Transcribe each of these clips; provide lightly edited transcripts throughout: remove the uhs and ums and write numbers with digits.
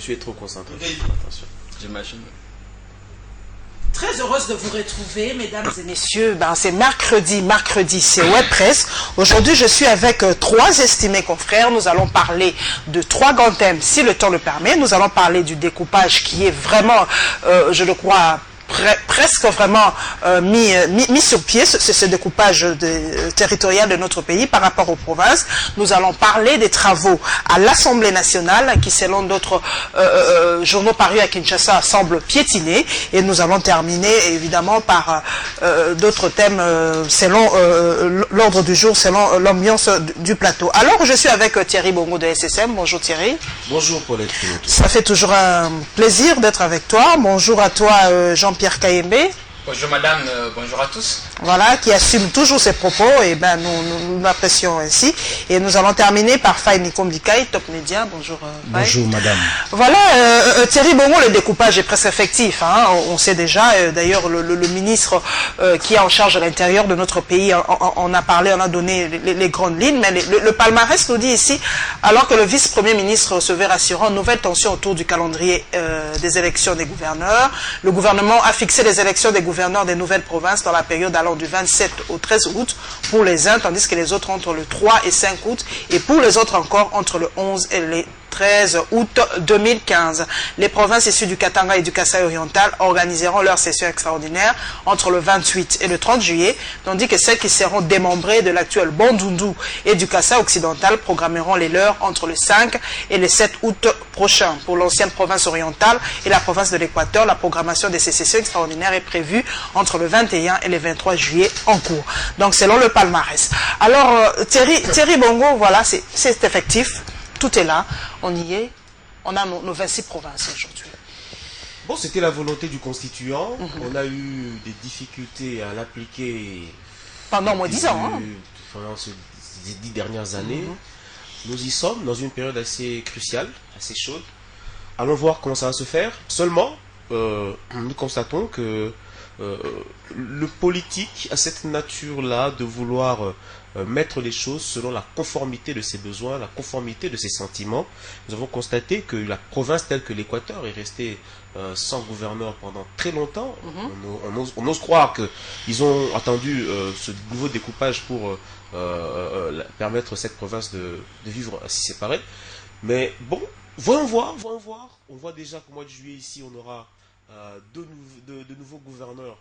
tu es trop concentré. Attention. J'imagine. Très heureuse de vous retrouver, mesdames et messieurs. Ben, c'est mercredi, c'est Web Presse. Aujourd'hui, je suis avec trois estimés confrères. Nous allons parler de trois grands thèmes, si le temps le permet. Nous allons parler du découpage qui est vraiment, je le crois, presque vraiment mis sur pied, ce découpage territorial de notre pays par rapport aux provinces. Nous allons parler des travaux à l'Assemblée nationale qui, selon d'autres journaux parus à Kinshasa, semblent piétiner. Et nous allons terminer évidemment par d'autres thèmes selon l'ordre du jour, selon l'ambiance du plateau. Alors, je suis avec Thierry Bongo de SSM. Bonjour Thierry. Bonjour Paulette. Ça fait toujours un plaisir d'être avec toi. Bonjour à toi Jean-Pierre Kayembe. Bonjour madame, bonjour à tous. Voilà, qui assume toujours ses propos, et ben nous l'apprécions ainsi. Et nous allons terminer par Faye Nikombikai, Top Média. Bonjour Faye. Bonjour madame. Voilà, Thierry Bongo, le découpage est presque effectif. Hein. On sait déjà, d'ailleurs le ministre qui est en charge de l'intérieur de notre pays on a parlé, on a donné les grandes lignes, mais le palmarès nous dit ici, alors que le vice-premier ministre se veut rassurant, nouvelle tension autour du calendrier des élections des gouverneurs. Le gouvernement a fixé les élections des gouverneurs des nouvelles provinces dans la période allant du 27 au 13 août pour les uns, tandis que les autres entre le 3 et 5 août, et pour les autres encore entre le 11 et le 13 août 2015. Les provinces issues du Katanga et du Kasaï oriental organiseront leur session extraordinaire entre le 28 et le 30 juillet, tandis que celles qui seront démembrées de l'actuel Bandundu et du Kasaï occidental programmeront les leurs entre le 5 et le 7 août prochain. Pour l'ancienne province orientale et la province de l'Équateur, la programmation de ces sessions extraordinaires est prévue entre le 21 et le 23 juillet en cours. Donc selon le palmarès. Alors Thierry Bongo, voilà, c'est effectif. Tout est là, on y est, on a nos 26 provinces aujourd'hui. Bon, c'était la volonté du constituant. On a eu des difficultés à l'appliquer pendant moins 10 ans. Pendant ces 10 dernières années. Nous y sommes dans une période assez cruciale, assez chaude. Allons voir comment ça va se faire. Seulement, nous constatons que le politique a cette nature-là de vouloir mettre les choses selon la conformité de ses besoins, la conformité de ses sentiments. Nous avons constaté que la province telle que l'Équateur est restée sans gouverneur pendant très longtemps. On ose croire qu'ils ont attendu ce nouveau découpage pour permettre à cette province de vivre ainsi séparée. Mais bon, voyons voir. On voit déjà qu'au mois de juillet ici, on aura de nouveaux gouverneurs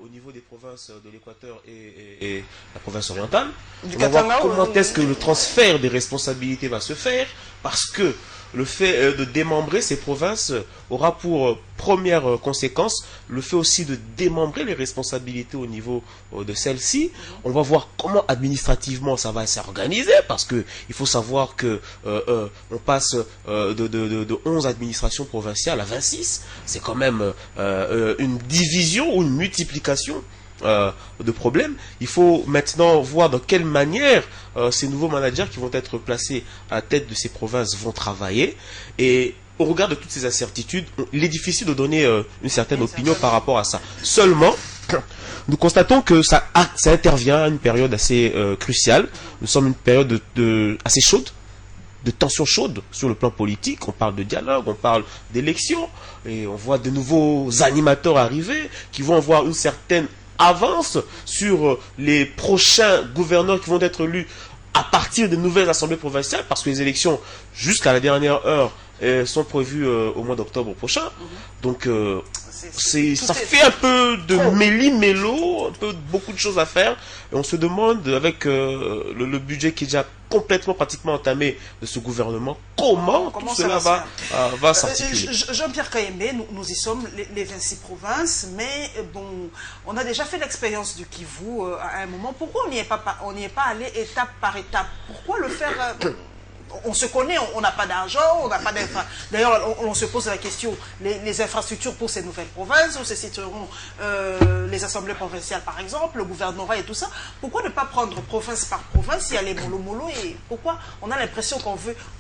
au niveau des provinces de l'Équateur et la province orientale. On va voir comment est-ce que le transfert des responsabilités va se faire, parce que le fait de démembrer ces provinces aura pour première conséquence le fait aussi de démembrer les responsabilités au niveau de celles-ci. On va voir comment administrativement ça va s'organiser, parce que il faut savoir que on passe de 11 administrations provinciales à 26. C'est quand même une division ou une multiplication de problèmes. Il faut maintenant voir dans quelle manière ces nouveaux managers qui vont être placés à la tête de ces provinces vont travailler. Et au regard de toutes ces incertitudes, il est difficile de donner une certaine opinion par rapport à ça. Seulement, nous constatons que ça intervient à une période assez cruciale. Nous sommes une période assez chaude, de tensions chaudes sur le plan politique. On parle de dialogue, on parle d'élections, et on voit de nouveaux animateurs arriver qui vont avoir une certaine avance sur les prochains gouverneurs qui vont être élus à partir des nouvelles assemblées provinciales, parce que les élections, jusqu'à la dernière heure, sont prévues au mois d'octobre prochain. Donc ça fait un peu de méli-mélo, beaucoup de choses à faire. Et on se demande, avec le budget qui est déjà complètement, pratiquement entamé de ce gouvernement, comment tout cela va s'articuler. Jean-Pierre Kayembe, nous y sommes, les 26 provinces, mais bon, on a déjà fait l'expérience du Kivu à un moment. Pourquoi on n'y est pas allé étape par étape? Pourquoi le faire on se connaît, on n'a pas d'argent, on n'a pas d'infrastructures. D'ailleurs, on se pose la question, les infrastructures pour ces nouvelles provinces, où se situeront les assemblées provinciales par exemple, le gouvernorat et tout ça. Pourquoi ne pas prendre province par province, il y a les mollo-mollo, et pourquoi on a l'impression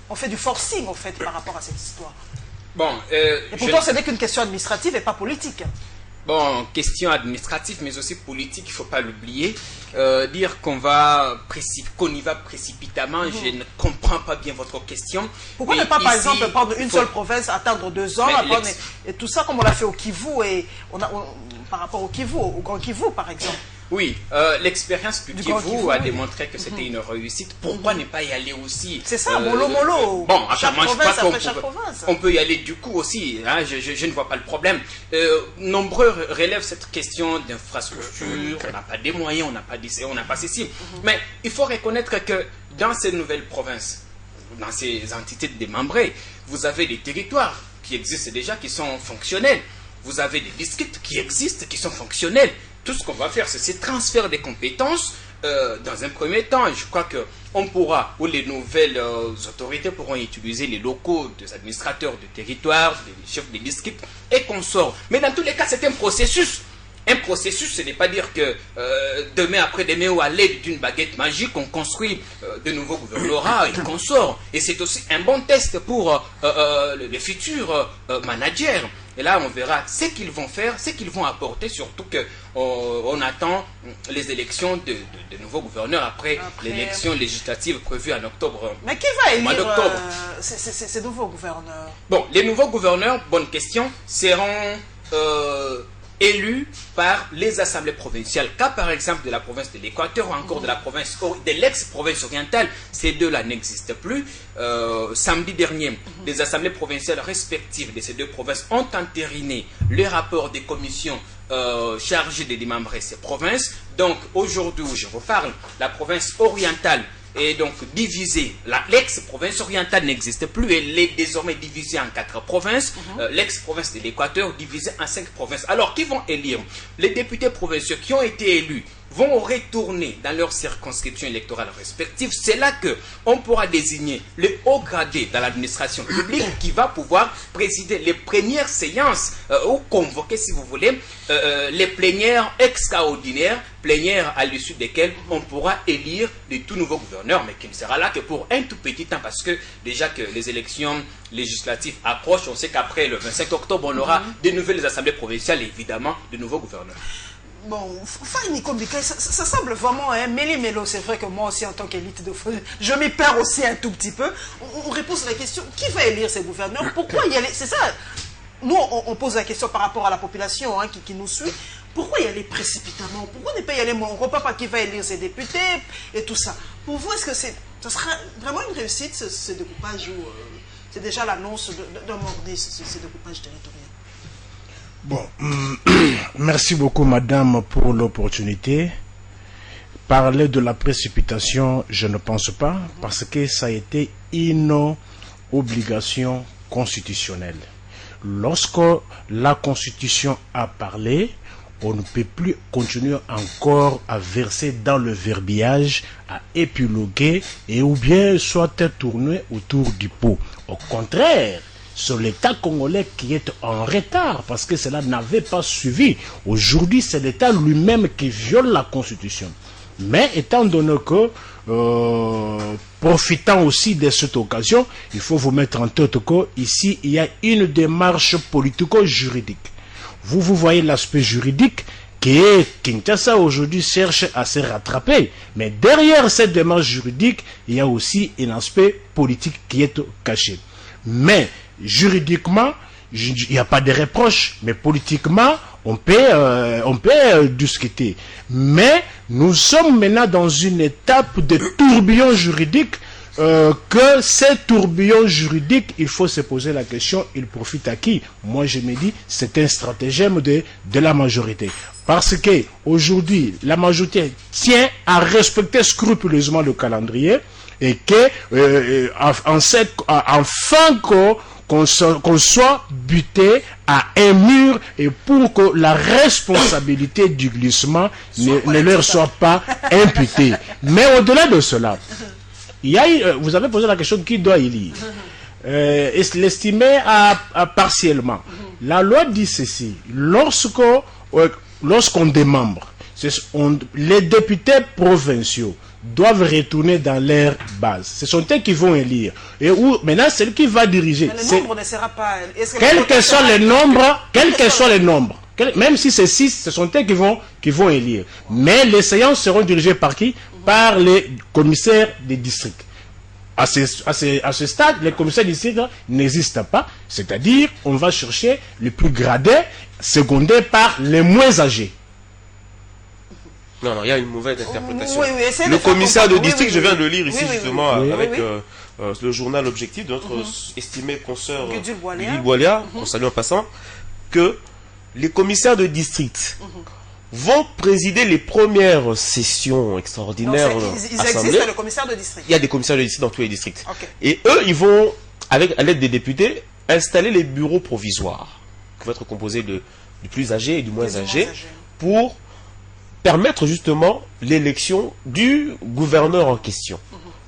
on fait du forcing en fait par rapport à cette histoire? Bon, et pourtant ce n'est qu'une question administrative et pas politique. Bon, question administrative, mais aussi politique, il ne faut pas l'oublier. Dire qu'on y va précipitamment, je ne comprends pas bien votre question. Pourquoi ne pas, par exemple, prendre une seule province, attendre 2 ans, et tout ça comme on l'a fait au Kivu, et par rapport au Kivu, au Grand Kivu, par exemple? Oui, l'expérience du Kivu a démontré que c'était une réussite. Pourquoi ne pas y aller aussi? C'est ça, mollo. Bon, chaque province après chaque province. On peut y aller du coup aussi, hein, je ne vois pas le problème. Nombreux relèvent cette question d'infrastructure, on n'a pas des moyens, on n'a pas d'essai, on n'a pas ceci. Mais il faut reconnaître que dans ces nouvelles provinces, dans ces entités démembrées, vous avez des territoires qui existent déjà, qui sont fonctionnels. Vous avez des districts qui existent, qui sont fonctionnels. Tout ce qu'on va faire, c'est ce transfert des compétences. Dans un premier temps, je crois qu'on pourra, ou les nouvelles autorités pourront utiliser les locaux des administrateurs de territoire, des chefs des districts et consorts. Mais dans tous les cas, c'est un processus. Un processus, ce n'est pas dire que demain après-demain ou à l'aide d'une baguette magique, on construit de nouveaux gouvernorats et consorts. Et c'est aussi un bon test pour les futurs managers. Et là, on verra ce qu'ils vont faire, ce qu'ils vont apporter, surtout qu'on attend les élections de nouveaux gouverneurs après l'élection législative prévue en octobre. Mais qui va élire ces nouveaux gouverneurs? Bon, les nouveaux gouverneurs, bonne question, seront élus par les assemblées provinciales, cas par exemple de la province de l'Équateur ou encore de la province de l'ex-province orientale. Ces deux-là n'existent plus. Samedi dernier, les assemblées provinciales respectives de ces deux provinces ont entériné les rapports des commissions chargées de démembrer ces provinces. Donc aujourd'hui où je vous parle, la province orientale est donc divisée. L'ex-province orientale n'existe plus, elle est désormais divisée en 4 provinces. L'ex-province de l'Équateur divisée en 5 provinces. Alors, qui vont élire? Les députés provinciaux qui ont été élus vont retourner dans leurs circonscriptions électorales respectives. C'est là qu'on pourra désigner le haut gradé dans l'administration publique qui va pouvoir présider les premières séances ou convoquer, si vous voulez, les plénières extraordinaires, plénières à l'issue desquelles on pourra élire de tout nouveaux gouverneurs, mais qui ne sera là que pour un tout petit temps, parce que déjà que les élections législatives approchent, on sait qu'après le 25 octobre, on aura de nouvelles assemblées provinciales et évidemment de nouveaux gouverneurs. Bon, ça semble vraiment mêlé-mélo. C'est vrai que moi aussi, en tant qu'élite de foot, je m'y perds aussi un tout petit peu. On repose la question, qui va élire ces gouverneurs? Pourquoi y aller? C'est ça. Nous, on pose la question par rapport à la population qui nous suit. Pourquoi y aller précipitamment? Pourquoi ne pas y aller? On ne comprend pas qui va élire ses députés et tout ça. Pour vous, est-ce que ça sera vraiment une réussite, ce découpage, ou c'est déjà l'annonce d'un mordi, ce découpage territorial? Bon, merci beaucoup madame pour l'opportunité. Parler de la précipitation, je ne pense pas, parce que ça a été une obligation constitutionnelle. Lorsque la Constitution a parlé, on ne peut plus continuer encore à verser dans le verbiage, à épiloguer et ou bien soit tourner autour du pot. Au contraire, c'est l'État congolais qui est en retard parce que cela n'avait pas suivi. Aujourd'hui, c'est l'État lui-même qui viole la Constitution. Mais étant donné que, profitant aussi de cette occasion, il faut vous mettre en tête qu'ici, il y a une démarche politico-juridique. Vous voyez l'aspect juridique qui est Kinshasa aujourd'hui cherche à se rattraper. Mais derrière cette démarche juridique, il y a aussi un aspect politique qui est caché. Mais juridiquement, il n'y a pas de reproche, mais politiquement, on peut discuter. Mais nous sommes maintenant dans une étape de tourbillon juridique, que ces tourbillons juridiques, il faut se poser la question, il profite à qui? Moi je me dis, c'est un stratagème de la majorité. Parce que aujourd'hui, la majorité tient à respecter scrupuleusement le calendrier et que, enfin qu'on soit buté à un mur et pour que la responsabilité du glissement ne leur soit pas imputée. Mais au-delà de cela, il y a, vous avez posé la question qui doit élire. L'estimer partiellement. La loi dit ceci, lorsqu'on démembre, les députés provinciaux doivent retourner dans leur base. Ce sont eux qui vont élire. Et où, maintenant, c'est lui qui va diriger. Mais le nombre ne sera pas... Quel que soit le nombre, Même si c'est 6, ce sont eux qui vont élire. Mais les séances seront dirigées par qui? Par les commissaires des districts. À ce stade, les commissaires des districts n'existent pas. C'est-à-dire, on va chercher les plus gradés, secondés par les moins âgés. Non, il y a une mauvaise interprétation. Oui, essayez de Le faire commissaire de comprendre. district, je viens de le lire ici Oui, oui, justement oui. avec Oui, oui. le journal Objectif de notre estimé consoeur Gudule Boiléa. Gudule Boiléa, qu'on salue en passant, que les commissaires de district vont présider les premières sessions extraordinaires Ils assemblées. existent, le commissaire de district. Il y a des commissaires de district dans tous les districts. Ok. Et eux, ils vont, avec à l'aide des députés, installer les bureaux provisoires, qui vont être composés du plus âgé et du moins âgé, pour permettre justement l'élection du gouverneur en question.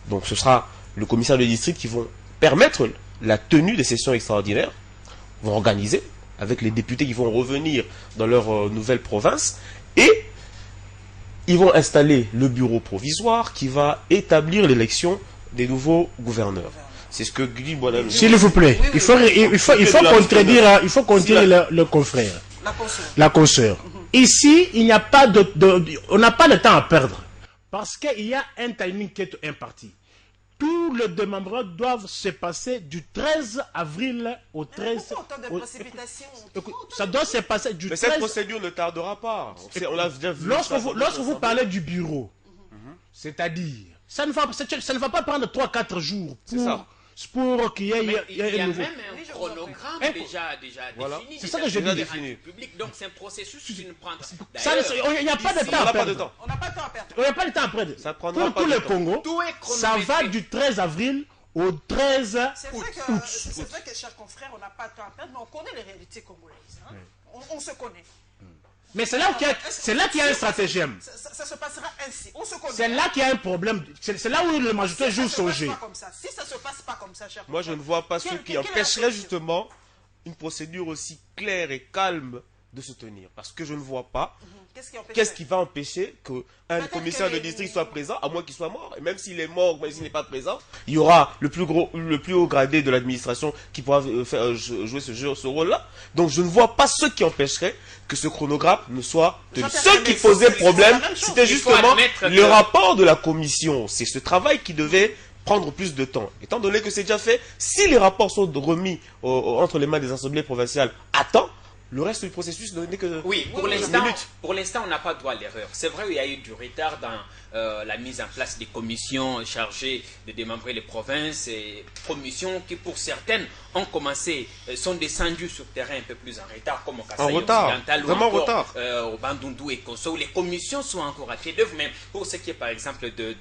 Donc ce sera le commissaire de district qui vont permettre la tenue des sessions extraordinaires, vont organiser avec les députés qui vont revenir dans leur nouvelle province, et ils vont installer le bureau provisoire qui va établir l'élection des nouveaux gouverneurs. C'est ce que Gudule Boiléa nous dit. S'il vous plaît, il faut contredire le confrère, la consoeur. Ici, il n'y a pas on n'a pas de temps à perdre. Parce qu'il y a un timing qui est imparti. Tous les démembrements doivent se passer du 13 avril au 13... Pourquoi autant de précipitations? Ça doit se passer du Mais 13... cette procédure ne tardera pas. On l'a déjà vu. Lorsque vous parlez du bureau, c'est-à-dire, ça ne va pas prendre 3-4 jours pour qu'il y ait, Mais il y a un nouveau... même un chronogramme déjà Voilà. défini. C'est ça que je dis. Public, donc c'est un processus qui ne prend pas. Il n'y a pas de temps à perdre. On n'a pas de temps à perdre. Il n'y a pas de temps à perdre. Ça prendra Pour pas tout de le temps. Congo, Tout est ça va chronométré. du 13 avril au 13 C'est août. vrai que, chers confrères, on n'a pas de temps à perdre, mais on connaît les réalités congolaises. Hein. On se connaît. Mais c'est là qu'il y a un stratagème. Ça se passera ainsi. On se connaît. C'est là qu'il y a un problème. C'est là où le majorité joue son jeu. Si ça se passe pas comme ça, cher Moi, je ne vois pas ce qui empêcherait justement une procédure aussi claire et calme de se tenir. Parce que je ne vois pas qu'est-ce qui va empêcher qu'un commissaire de district soit présent, à moins qu'il soit mort. Et même s'il est mort, même s'il n'est pas présent, il y aura le plus haut gradé de l'administration qui pourra jouer ce rôle-là. Donc je ne vois pas ce qui empêcherait que ce chronogramme ne soit tenu. Ce qui posait problème, c'était justement le rapport de la commission. C'est ce travail qui devait prendre plus de temps. Étant donné que c'est déjà fait, si les rapports sont remis entre les mains des assemblées provinciales à temps, le reste du processus n'est que... Oui, pour l'instant, on n'a pas droit à l'erreur. C'est vrai, il y a eu du retard dans la mise en place des commissions chargées de démembrer les provinces, et commissions qui, pour certaines, ont commencé, sont descendues sur terrain un peu plus en retard, comme au Kasaï occidental, ou vraiment encore au Bandundu et Koso, où les commissions sont encore à pied d'œuvre. Mais pour ce qui est, par exemple, de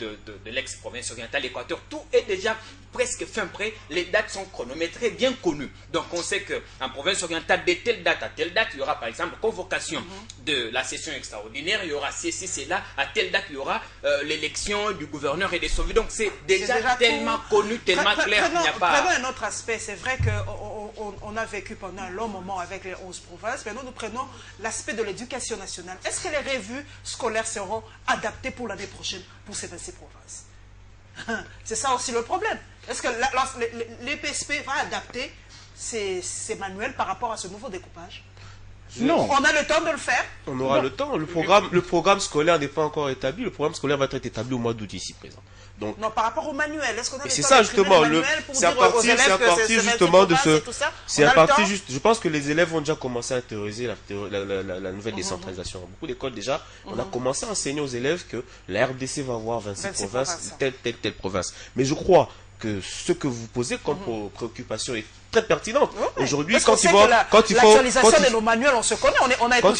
l'ex-province orientale, l'Équateur, tout est déjà presque fin prêt. Les dates sont chronométrées, bien connues. Donc, on sait qu'en province orientale, de telle date à telle date, il y aura, par exemple, convocation de la session extraordinaire, il y aura ceci, cela, à telle date, il y aura l'élection du gouverneur et des sauvés. Donc, c'est déjà tellement connu, tellement clair qu'il n'y a pas... Prenons un autre aspect. C'est vrai qu'on a vécu pendant un long moment avec les 11 provinces, mais nous prenons l'aspect de l'éducation nationale. Est-ce que les revues scolaires seront adaptées pour l'année prochaine pour ces 26 provinces? C'est ça aussi le problème. Est-ce que l'EPSP va adapter ses manuels par rapport à ce nouveau découpage? Non. On a le temps de le faire. On aura le temps. Le programme scolaire n'est pas encore établi. Le programme scolaire va être établi au mois d'août ici présent. Donc, non, par rapport au manuel, est-ce qu'on a et c'est ça justement, c'est à partir justement de ce, c'est à partir juste, je pense que les élèves vont déjà commencer à théoriser la nouvelle décentralisation. Dans beaucoup d'écoles déjà, on a commencé à enseigner aux élèves que la RDC va avoir 26 provinces, telle province. Mais je crois que ce que vous posez comme préoccupation est très pertinente. Aujourd'hui, quand il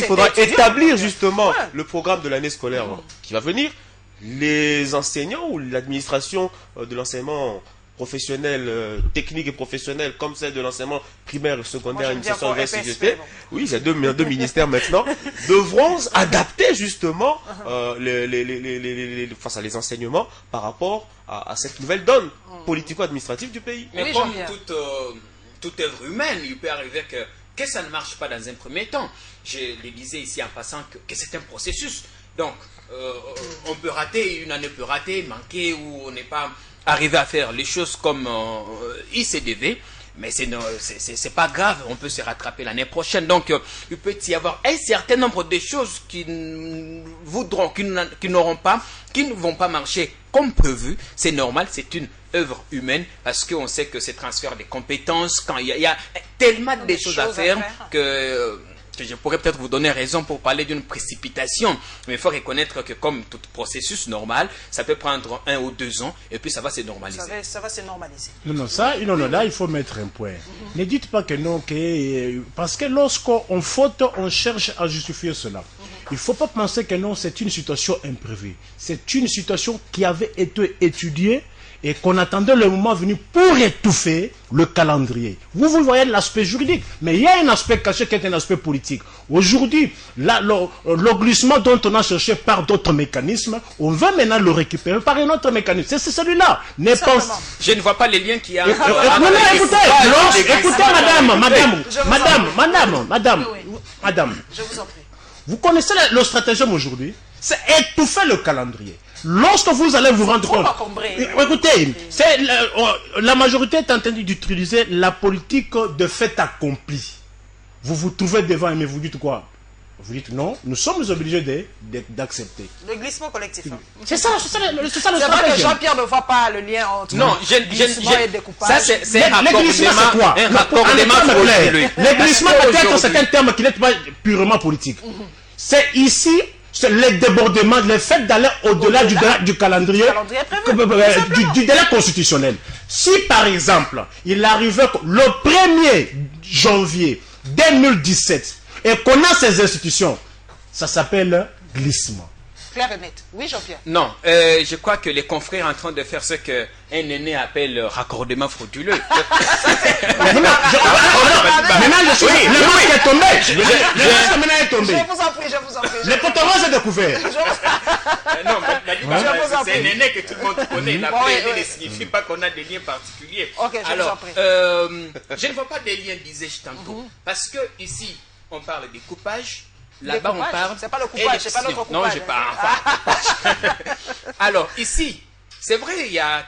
faudra établir justement le programme de l'année scolaire qui va venir, les enseignants ou l'administration de l'enseignement professionnel, technique et professionnel, comme celle de l'enseignement primaire, secondaire, initiation de la CGT, oui, il y a deux ministères maintenant, devront adapter justement face à les enseignements par rapport à cette nouvelle donne politico-administrative du pays. Mais comme toute œuvre humaine, il peut arriver que ça ne marche pas dans un premier temps. Je le disais ici en passant que c'est un processus. Donc, on peut rater, une année peut rater, manquer, ou on n'est pas arrivé à faire les choses comme il se devait. Mais c'est pas grave, on peut se rattraper l'année prochaine. Donc, il peut y avoir un certain nombre de choses qui voudront, qui n'auront pas, qui ne vont pas marcher comme prévu. C'est normal, c'est une œuvre humaine, parce qu'on sait que c'est transfert des compétences, quand il y a tellement de choses à faire que je pourrais peut-être vous donner raison pour parler d'une précipitation, mais il faut reconnaître que comme tout processus normal, ça peut prendre 1 ou 2 ans, et puis ça va se normaliser. Ça va se normaliser. Non, là, il faut mettre un point. Ne dites pas que non, parce que lorsqu'on faute, on cherche à justifier cela. Il ne faut pas penser que non, c'est une situation imprévue. C'est une situation qui avait été étudiée et qu'on attendait le moment venu pour étouffer le calendrier. Vous voyez l'aspect juridique, mais il y a un aspect caché qui est un aspect politique. Aujourd'hui, le glissement dont on a cherché par d'autres mécanismes, on va maintenant le récupérer par un autre mécanisme. C'est celui-là. Je ne vois pas les liens qu'il y a. Écoutez, madame. Je vous en prie. Vous connaissez le stratagème aujourd'hui? C'est étouffer le calendrier. Lorsque vous allez vous rendre compte... Écoutez, la majorité est en train d'utiliser la politique de fait accompli. Vous vous trouvez devant et vous dites quoi? Vous dites non, nous sommes obligés d'accepter. Le glissement collectif. Hein. C'est ça le stratagème. C'est vrai que Jean-Pierre ne voit pas le lien entre glissement et découpage. Ça, c'est un raccordement frauduleux. Le glissement, peut-être, c'est un terme qui n'est pas purement politique. C'est ici... C'est le débordement, le fait d'aller au-delà du calendrier, du délai constitutionnel. Si par exemple, il arrivait le 1er janvier 2017 et qu'on a ces institutions, ça s'appelle glissement. Clair et net. Oui, Jean-Pierre. Non, je crois que les confrères sont en train de faire ce qu'un aîné appelle raccordement frauduleux. Maintenant, le masque est tombé. Le masque est tombé. Je vous en prie. Le poteron est découvert. Non, c'est un aîné que tout le monde connaît. L'appel ne signifie pas qu'on a des liens particuliers. Ok, je vous en prie. Je ne vois pas des liens, disais-je tantôt. Parce que ici, on parle des coupages. Là-bas, on parle. C'est pas le coupage, c'est pas notre coupage. Non, j'ai pas. Enfin, alors, ici, c'est vrai, il y a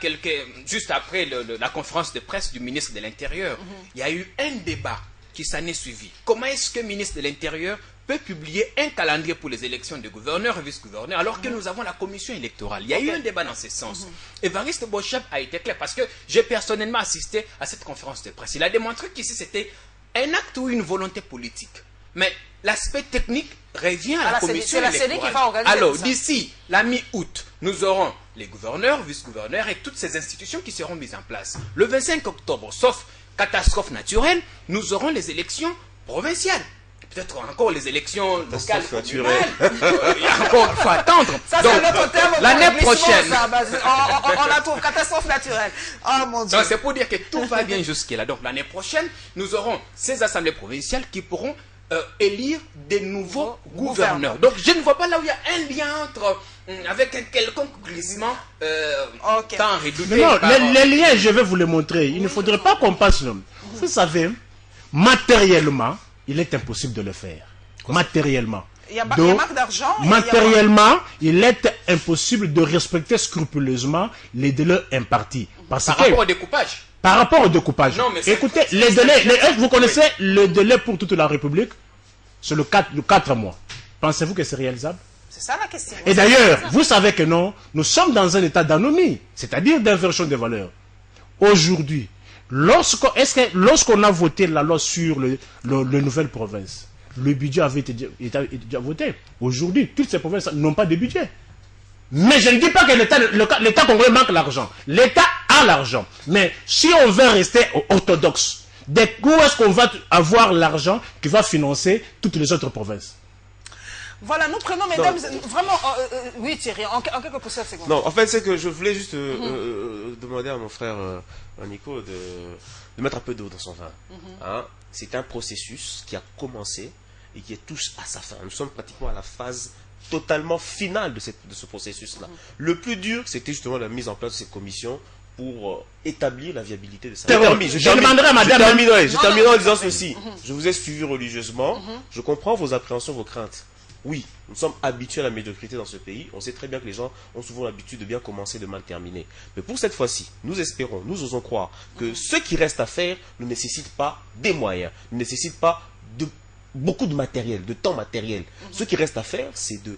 juste après la conférence de presse du ministre de l'Intérieur, il y a eu un débat qui s'en est suivi. Comment est-ce que le ministre de l'Intérieur peut publier un calendrier pour les élections de gouverneurs et vice-gouverneurs alors que nous avons la commission électorale? Il y a eu un débat dans ce sens. Évariste Beauchef a été clair parce que j'ai personnellement assisté à cette conférence de presse. Il a démontré qu'ici, c'était un acte ou une volonté politique. Mais l'aspect technique revient à la commission électorale. C'est la CENI qui va organiser. Alors, d'ici la mi-août, nous aurons les gouverneurs, vice-gouverneurs et toutes ces institutions qui seront mises en place. Le 25 octobre, sauf catastrophe naturelle, nous aurons les élections provinciales. Peut-être encore les élections locales naturelles. Il y a encore, il faut attendre. Ça, c'est notre terme. L'année prochaine. On la trouve catastrophe naturelle. Oh mon Dieu. C'est pour dire que tout va bien jusque-là. Donc, l'année prochaine, nous aurons ces assemblées provinciales qui pourront élire des nouveaux gouverneurs. Donc je ne vois pas là où il y a un lien entre avec un quelconque glissement tant redouté. Non, les liens, je vais vous les montrer. Il ne faudrait pas qu'on passe. Vous savez, matériellement, il est impossible de le faire. Matériellement. Il y a manque d'argent. Matériellement, il est impossible de respecter scrupuleusement les délais impartis. Par rapport au découpage. Par rapport au découpage. Non, écoutez, les délais, vous connaissez le délai pour toute la République? C'est le 4 mois. Pensez-vous que c'est réalisable? C'est ça la question. Et d'ailleurs, vous savez que non, nous sommes dans un état d'anomie, c'est-à-dire d'inversion des valeurs. Aujourd'hui, lorsqu'on a voté la loi sur les nouvelles provinces, le budget avait été déjà voté. Aujourd'hui, toutes ces provinces n'ont pas de budget. Mais je ne dis pas que l'État congolais manque l'argent. L'État a l'argent. Mais si on veut rester orthodoxe, d'où est-ce qu'on va avoir l'argent qui va financer toutes les autres provinces? Voilà, nous prenons, mesdames, vraiment... oui, Thierry, en quelques pouces secondes. Non, en fait, c'est que je voulais juste demander à mon frère Nico de mettre un peu d'eau dans son vin. Hein? C'est un processus qui a commencé et qui touche à sa fin. Nous sommes pratiquement à la phase totalement finale de ce processus-là. Le plus dur, c'était justement la mise en place de ces commissions pour établir la viabilité de ça. Je terminerai en disant ceci. Je vous ai suivi religieusement. Je comprends vos appréhensions, vos craintes. Oui, nous sommes habitués à la médiocrité dans ce pays. On sait très bien que les gens ont souvent l'habitude de bien commencer, de mal terminer. Mais pour cette fois-ci, nous espérons, nous osons croire que ce qui reste à faire ne nécessite pas des moyens, ne nécessite pas de beaucoup de matériel, de temps matériel. Ce qui reste à faire, c'est de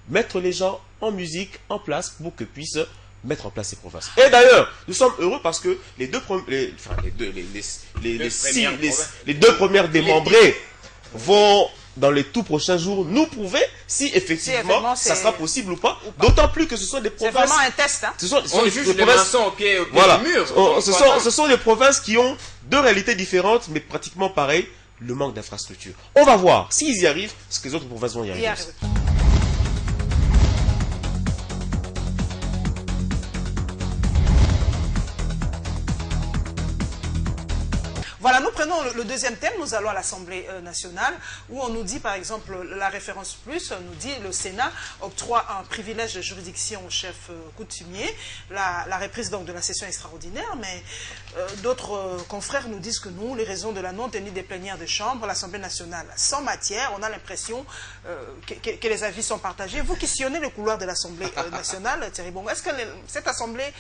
mettre les gens en musique, en place, pour qu'ils puissent mettre en place ces provinces. Et d'ailleurs, nous sommes heureux parce que les deux premières démembrées vont, dans les tout prochains jours, nous prouver si effectivement ça sera possible ou pas. D'autant plus que ce sont des C'est provinces... vraiment un test. Hein? On juge les maçons au pied Voilà. du mur. Ce sont des provinces qui ont deux réalités différentes, mais pratiquement pareilles. Le manque d'infrastructures. On va voir s'ils y arrivent, ce que les autres provinces vont y arriver. Voilà, nous prenons le deuxième thème, nous allons à l'Assemblée nationale, où on nous dit, par exemple, la référence plus, nous dit le Sénat octroie un privilège de juridiction au chef coutumier, la reprise donc de la session extraordinaire, mais d'autres confrères nous disent que nous, les raisons de la non-tenue des plénières de chambre, l'Assemblée nationale sans matière, on a l'impression que les avis sont partagés. Vous qui sillonnez le couloir de l'Assemblée nationale, Thierry Bongo, est-ce que cette Assemblée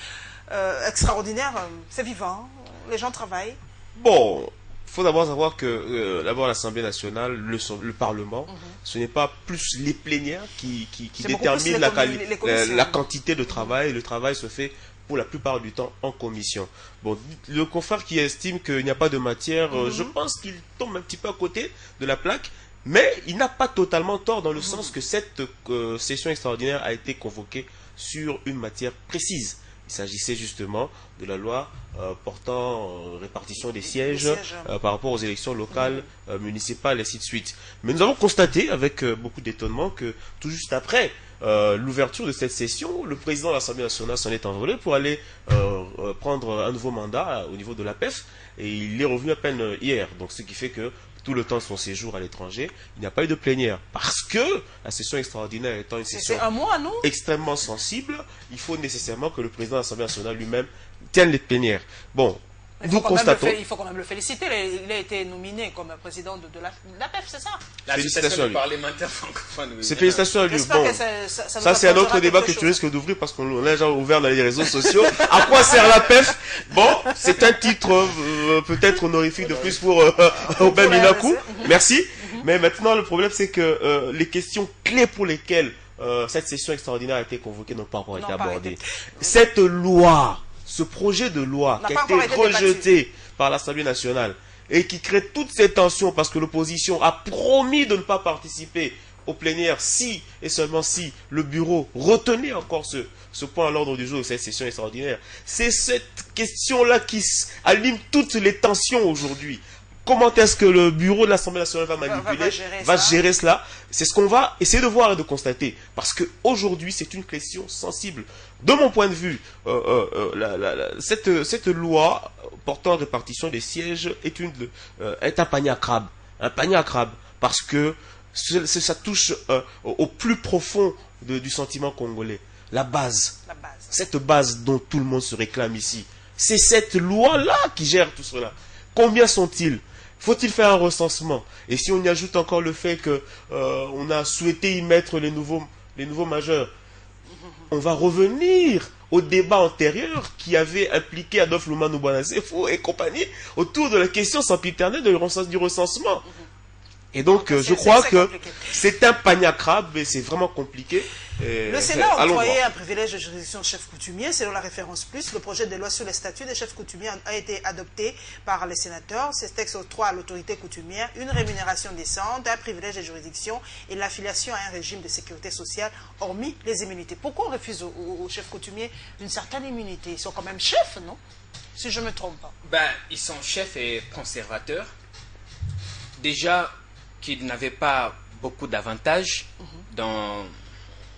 extraordinaire, c'est vivant, les gens travaillent? Bon, il faut d'abord savoir que d'abord l'Assemblée nationale, le Parlement, ce n'est pas plus les plénières qui déterminent la quantité de travail. Le travail se fait pour la plupart du temps en commission. Bon, le confrère qui estime qu'il n'y a pas de matière, je pense qu'il tombe un petit peu à côté de la plaque, mais il n'a pas totalement tort dans le sens que cette session extraordinaire a été convoquée sur une matière précise. Il s'agissait justement de la loi portant répartition des sièges par rapport aux élections locales, municipales et ainsi de suite. Mais nous avons constaté avec beaucoup d'étonnement que tout juste après l'ouverture de cette session, le président de l'Assemblée nationale s'en est envolé pour aller prendre un nouveau mandat au niveau de l'APEF et il est revenu à peine hier. Donc ce qui fait que tout le temps de son séjour à l'étranger, il n'y a pas eu de plénière. Parce que la session extraordinaire étant une session extrêmement sensible, il faut nécessairement que le président de l'Assemblée nationale lui-même tienne les plénières. Bon, nous constatons... Il faut quand même le féliciter. Il a été nominé comme président de l'APEF, c'est ça? Félicitations à lui. Parlementaire francophone. C'est félicitations à lui. J'espère Bon, que ça c'est un autre débat que tu risques d'ouvrir parce qu'on l'a déjà ouvert dans les réseaux sociaux. À quoi sert l'APEF? Bon, c'est un titre peut-être honorifique de plus pour Aubin Minakou. Merci. Mais maintenant, le problème c'est que les questions clés pour lesquelles cette session extraordinaire a été convoquée n'ont pas encore été abordées. Cette loi, ce projet de loi qui a été rejeté par l'Assemblée nationale et qui crée toutes ces tensions parce que l'opposition a promis de ne pas participer aux plénières si et seulement si le bureau retenait encore ce point à l'ordre du jour de cette session extraordinaire. C'est cette question-là qui allume toutes les tensions aujourd'hui. Comment est-ce que le bureau de l'Assemblée nationale va manipuler, va gérer cela? C'est ce qu'on va essayer de voir et de constater. Parce qu'aujourd'hui, c'est une question sensible. De mon point de vue, cette loi portant répartition des sièges est un panier à crabe. Un panier à crabe. Parce que ça touche au plus profond du sentiment congolais. La base. Cette base dont tout le monde se réclame ici. C'est cette loi-là qui gère tout cela. Combien sont-ils? Faut-il faire un recensement? Et si on y ajoute encore le fait que on a souhaité y mettre les nouveaux majeurs, on va revenir au débat antérieur qui avait impliqué Adolphe Lumanu Bwanasefo et compagnie autour de la question sempiternelle du recensement. Et donc, je crois que c'est un panier à crabe et c'est vraiment compliqué. Le Sénat a octroyé un privilège de juridiction au chef coutumier. Selon la référence plus, le projet de loi sur les statuts des chefs coutumiers a été adopté par les sénateurs. Ces textes octroient à l'autorité coutumière une rémunération décente, un privilège de juridiction et l'affiliation à un régime de sécurité sociale, hormis les immunités. Pourquoi on refuse aux chefs coutumiers une certaine immunité? Ils sont quand même chefs, non? Si je ne me trompe pas. Ben, ils sont chefs et conservateurs. Déjà, qu'ils n'avaient pas beaucoup d'avantages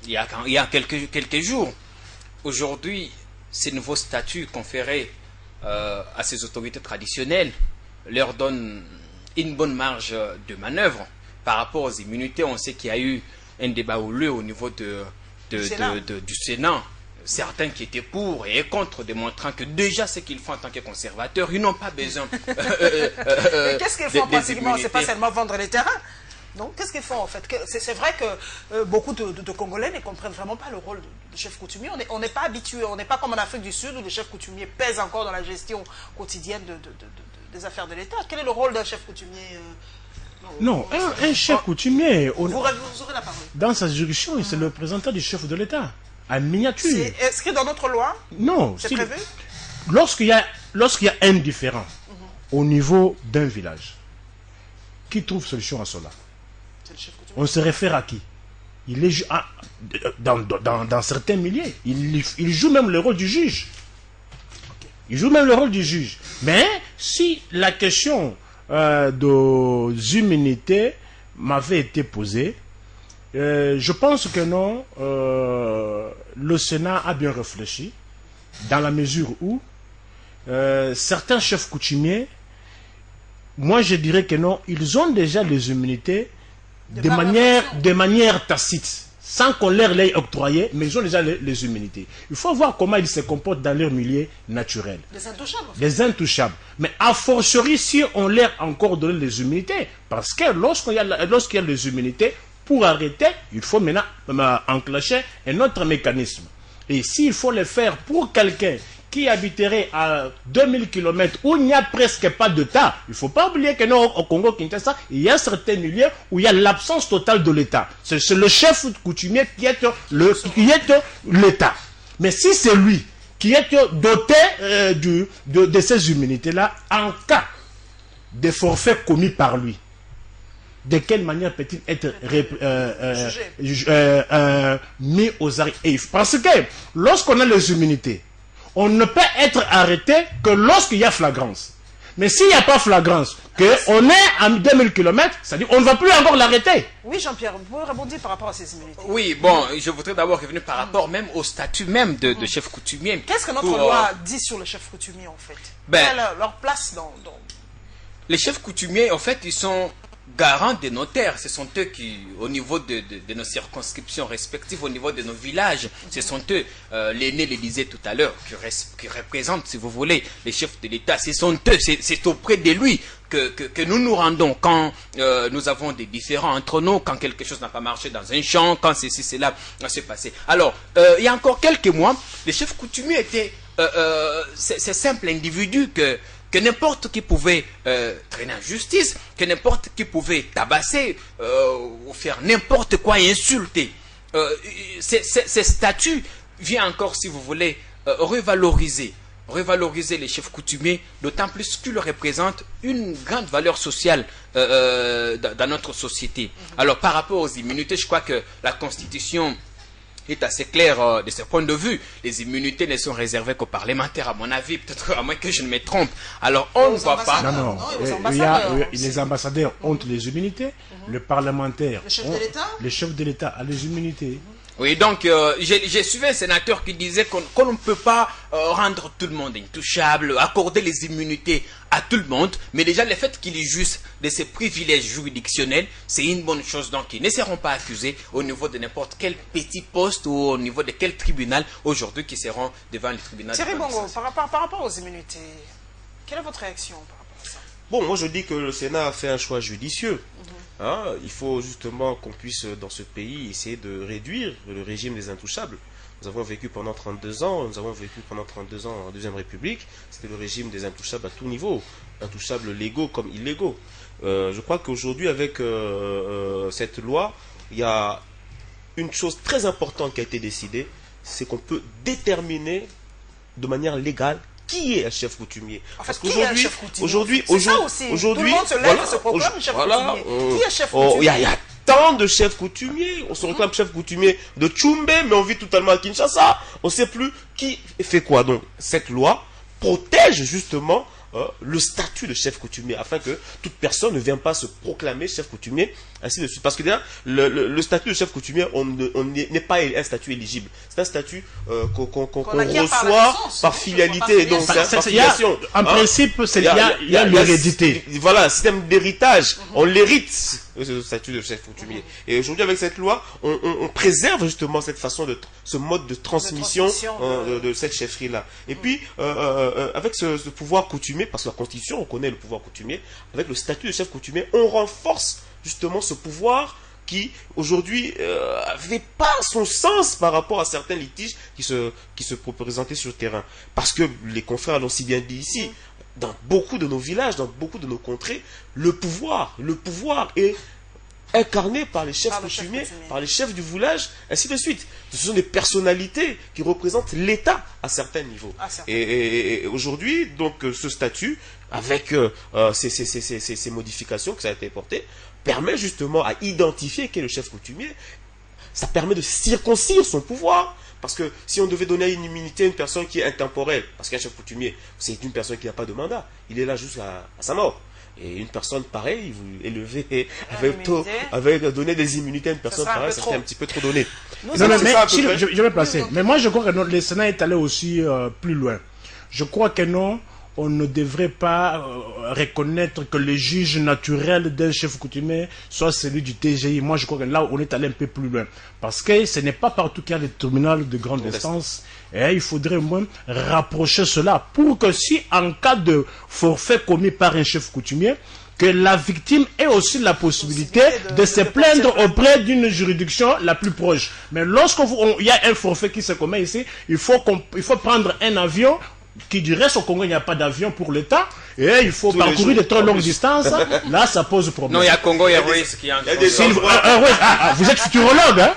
il y a quelques jours. Aujourd'hui, ces nouveaux statuts conférés à ces autorités traditionnelles leur donnent une bonne marge de manœuvre. Par rapport aux immunités, on sait qu'il y a eu un débat houleux au niveau du Sénat. Certains qui étaient pour et contre, démontrant que déjà ce qu'ils font en tant que conservateurs, ils n'ont pas besoin Qu'est-ce qu'ils font pratiquement? C'est pas seulement vendre les terrains. Donc, qu'est-ce qu'ils font en fait? C'est vrai que beaucoup de Congolais ne comprennent vraiment pas le rôle de chef coutumier. On n'est pas habitué, on n'est pas comme en Afrique du Sud où le chef coutumier pèse encore dans la gestion quotidienne des affaires de l'État. Quel est le rôle d'un chef coutumier Non, un chef coutumier, vous aurez la parole. dans sa juridiction, c'est le représentant du chef de l'État, en miniature. C'est inscrit dans notre loi? Non, C'est prévu? lorsqu'il y a un différend au niveau d'un village, qui trouve solution à cela? C'est le chef coutumier. On se réfère à qui? Il est dans certains milieux, il joue même le rôle du juge. Il joue même le rôle du juge. Mais si la question des immunités m'avait été posée, je pense que non, le Sénat a bien réfléchi, dans la mesure où certains chefs coutumiers, moi je dirais que non, ils ont déjà les immunités de manière tacite, sans qu'on leur l'ait octroyé, mais ils ont déjà les immunités. Il faut voir comment ils se comportent dans leur milieu naturel. Des intouchables. Les intouchables. Mais a fortiori si on leur a encore donné les immunités, parce que lorsqu'il y a les immunités, pour arrêter, il faut maintenant enclencher un autre mécanisme. Et s'il faut le faire pour quelqu'un qui habiterait à 2000 km où il n'y a presque pas d'État, il ne faut pas oublier que non, au Congo-Kinshasa, il y a certains milieux où il y a l'absence totale de l'État. C'est le chef coutumier qui est l'État. Mais si c'est lui qui est doté de ces immunités-là, en cas de forfait commis par lui, de quelle manière peut-il être mis aux arrêts? Parce que lorsqu'on a les immunités, on ne peut être arrêté que lorsqu'il y a flagrance. Mais s'il n'y a pas flagrance, qu'on est à 2000 km, c'est-à-dire on ne va plus encore l'arrêter. Oui, Jean-Pierre, vous pouvez rebondir par rapport à ces immunités. Oui, bon, je voudrais d'abord revenir par rapport même au statut même de chef coutumier. Qu'est-ce que notre loi dit sur le chef coutumier, en fait? Quelle est leur place dans... Les chefs coutumiers, en fait, ils sont garants des notaires. Ce sont eux qui, au niveau de nos circonscriptions respectives, au niveau de nos villages, ce sont eux, l'aîné le disait tout à l'heure, qui représentent, si vous voulez, les chefs de l'État. Ce sont eux, c'est auprès de lui que nous nous rendons quand nous avons des différends entre nous, quand quelque chose n'a pas marché dans un champ, quand ceci, cela s'est passé. Alors, il y a encore quelques mois, les chefs coutumiers étaient ces simples individus que n'importe qui pouvait traîner en justice, que n'importe qui pouvait tabasser ou faire n'importe quoi et insulter. Ces statuts viennent encore, si vous voulez, revaloriser les chefs coutumiers, d'autant plus qu'ils représentent une grande valeur sociale dans notre société. Alors, par rapport aux immunités, je crois que la Constitution est assez clair de ce point de vue. Les immunités ne sont réservées qu'aux parlementaires, à mon avis, peut-être à moins que je ne me trompe. Alors, on ne voit pas... Non. Les ambassadeurs ont les immunités, le parlementaire... Le chef de l'État a les immunités. Oui, donc j'ai suivi un sénateur qui disait qu'on ne peut pas rendre tout le monde intouchable, accorder les immunités à tout le monde, mais déjà le fait qu'il jouisse de ces privilèges juridictionnels, c'est une bonne chose. Donc ils ne seront pas accusés au niveau de n'importe quel petit poste ou au niveau de quel tribunal aujourd'hui qui seront devant le tribunal. Thierry Bongo, par rapport aux immunités, quelle est votre réaction par rapport à ça? Bon, moi je dis que le Sénat a fait un choix judicieux. Il faut justement qu'on puisse, dans ce pays, essayer de réduire le régime des intouchables. Nous avons vécu pendant 32 ans, en Deuxième République, c'était le régime des intouchables à tout niveau, intouchables légaux comme illégaux. Je crois qu'aujourd'hui, avec cette loi, il y a une chose très importante qui a été décidée, c'est qu'on peut déterminer de manière légale qui est un chef coutumier. Parce qu'aujourd'hui, aujourd'hui, tout le monde se lève et se proclame chef coutumier. Qui est chef coutumier? Il y a tant de chefs coutumiers. On se réclame chef coutumier de Tchumbe, mais on vit totalement à Kinshasa. On ne sait plus qui fait quoi. Donc, cette loi protège justement le statut de chef coutumier, afin que toute personne ne vienne pas se proclamer chef coutumier, ainsi de suite. Parce que déjà, le statut de chef coutumier, on n'est pas un statut éligible. C'est un statut qu'on reçoit par filialité. Donc, par filiation. En principe, il y a l'hérédité. Voilà, un système d'héritage. On l'hérite, ce statut de chef coutumier. Et aujourd'hui, avec cette loi, on préserve justement cette façon ce mode de transmission de cette chefferie-là. Et puis, avec ce pouvoir coutumier, parce que la Constitution, on connaît le pouvoir coutumier, avec le statut de chef coutumier, on renforce justement ce pouvoir qui aujourd'hui n'avait pas son sens par rapport à certains litiges qui se présentaient sur le terrain. Parce que les confrères l'ont si bien dit ici, dans beaucoup de nos villages, dans beaucoup de nos contrées, le pouvoir est incarné par les chefs coutumiers, par les chefs du village, ainsi de suite. Ce sont des personnalités qui représentent l'État à certains niveaux. Et aujourd'hui, donc, ce statut, avec ces modifications que ça a été porté, permet justement à identifier qui est le chef coutumier. Ça permet de circoncire son pouvoir. Parce que si on devait donner une immunité à une personne qui est intemporelle, parce qu'un chef coutumier, c'est une personne qui n'a pas de mandat, il est là jusqu'à sa mort. Et une personne pareille, vous élevez avec donner des immunités à une personne pareille, ça serait un petit peu trop donné. Je vais placer. Mais moi, je crois que le Sénat est allé aussi plus loin. Je crois que non, on ne devrait pas reconnaître que le juge naturel d'un chef coutumier soit celui du TGI. Moi, je crois que là, on est allé un peu plus loin. Parce que ce n'est pas partout qu'il y a des tribunaux de grande instance. Et il faudrait au moins rapprocher cela pour que si, en cas de forfait commis par un chef coutumier, que la victime ait aussi la possibilité de se plaindre auprès d'une juridiction la plus proche. Mais lorsqu'il y a un forfait qui se commet ici, il faut prendre un avion qui du reste au Congo, il n'y a pas d'avion pour l'État, et il faut parcourir de très longues distances. Là, ça pose problème. Non, il y a Congo Airways qui a vous êtes futurologue, hein?